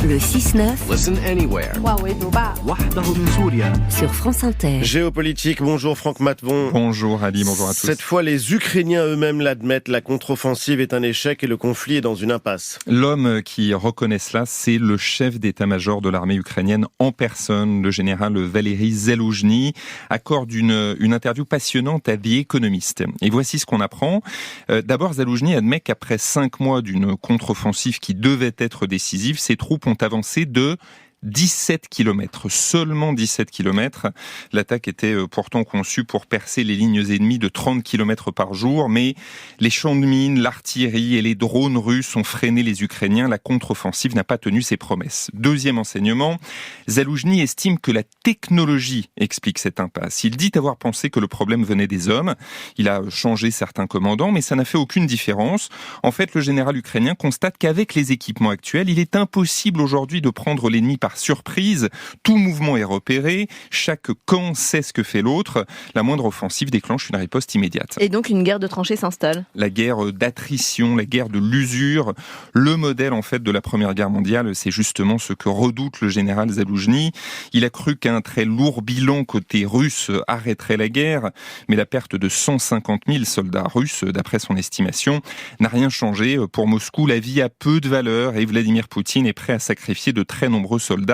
Le 6-9 Listen anywhere. sur France Inter. Géopolitique, bonjour Franck Matvon. Bonjour Ali, bonjour à tous. Cette fois, les Ukrainiens eux-mêmes l'admettent, la contre-offensive est un échec et le conflit est dans une impasse. L'homme qui reconnaît cela, c'est le chef d'état-major de l'armée ukrainienne en personne, le général Valery Zaloujny, accorde une interview passionnante à The Economist. Et voici ce qu'on apprend. D'abord, Zaloujny admet qu'après 5 mois d'une contre-offensive qui devait être décisive, ses troupes ont avancé de 17 km, seulement 17 km. L'attaque était pourtant conçue pour percer les lignes ennemies de 30 km par jour, mais les champs de mines, l'artillerie et les drones russes ont freiné les Ukrainiens. La contre-offensive n'a pas tenu ses promesses. Deuxième enseignement, Zaloujny estime que la technologie explique cette impasse. Il dit avoir pensé que le problème venait des hommes. Il a changé certains commandants, mais ça n'a fait aucune différence. En fait, le général ukrainien constate qu'avec les équipements actuels, il est impossible aujourd'hui de prendre l'ennemi par surprise. Tout mouvement est repéré, chaque camp sait ce que fait l'autre. La moindre offensive déclenche une riposte immédiate. Et donc une guerre de tranchées s'installe. La guerre d'attrition, la guerre de l'usure, le modèle en fait de la Première Guerre mondiale, c'est justement ce que redoute le général Zaloujny. Il a cru qu'un très lourd bilan côté russe arrêterait la guerre, mais la perte de 150 000 soldats russes, d'après son estimation, n'a rien changé. Pour Moscou, la vie a peu de valeur et Vladimir Poutine est prêt à sacrifier de très nombreux soldats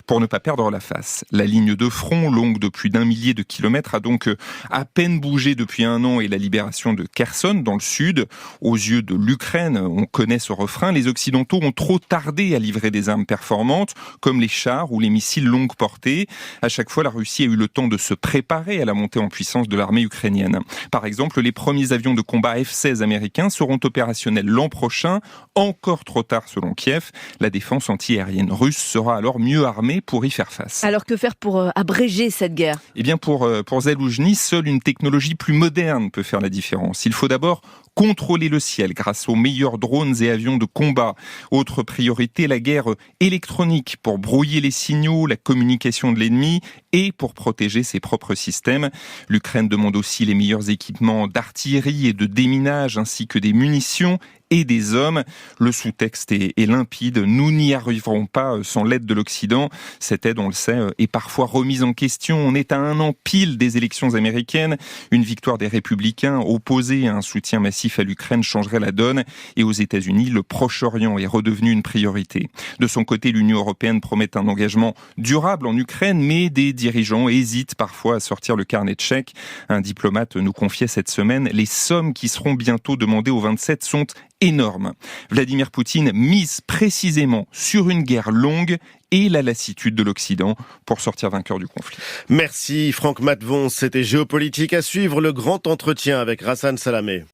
pour ne pas perdre la face. La ligne de front, longue de plus d'1 millier de kilomètres, a donc à peine bougé depuis 1 an et la libération de Kherson, dans le sud. Aux yeux de l'Ukraine, on connaît ce refrain, les Occidentaux ont trop tardé à livrer des armes performantes, comme les chars ou les missiles longue portée. À chaque fois, la Russie a eu le temps de se préparer à la montée en puissance de l'armée ukrainienne. Par exemple, les premiers avions de combat F-16 américains seront opérationnels l'an prochain, encore trop tard selon Kiev. La défense anti-aérienne russe sera alors mieux armée pour y faire face. Alors que faire pour abréger cette guerre ? Eh bien pour Zaloujny, seule une technologie plus moderne peut faire la différence. Il faut d'abord contrôler le ciel grâce aux meilleurs drones et avions de combat. Autre priorité, la guerre électronique pour brouiller les signaux, la communication de l'ennemi et pour protéger ses propres systèmes. L'Ukraine demande aussi les meilleurs équipements d'artillerie et de déminage ainsi que des munitions et des hommes. Le sous-texte est limpide. Nous n'y arriverons pas sans l'aide de l'Occident. Cette aide, on le sait, est parfois remise en question. On est à 1 an pile des élections américaines. Une victoire des républicains opposée à un soutien massif à l'Ukraine changerait la donne. Et aux États-Unis, le Proche-Orient est redevenu une priorité. De son côté, l'Union européenne promet un engagement durable en Ukraine, mais des dirigeants hésitent parfois à sortir le carnet de chèques. Un diplomate nous confiait cette semaine, les sommes qui seront bientôt demandées aux 27 sont énorme. Vladimir Poutine mise précisément sur une guerre longue et la lassitude de l'Occident pour sortir vainqueur du conflit. Merci Franck Matvon, c'était Géopolitique. À suivre le grand entretien avec Rassan Salamé.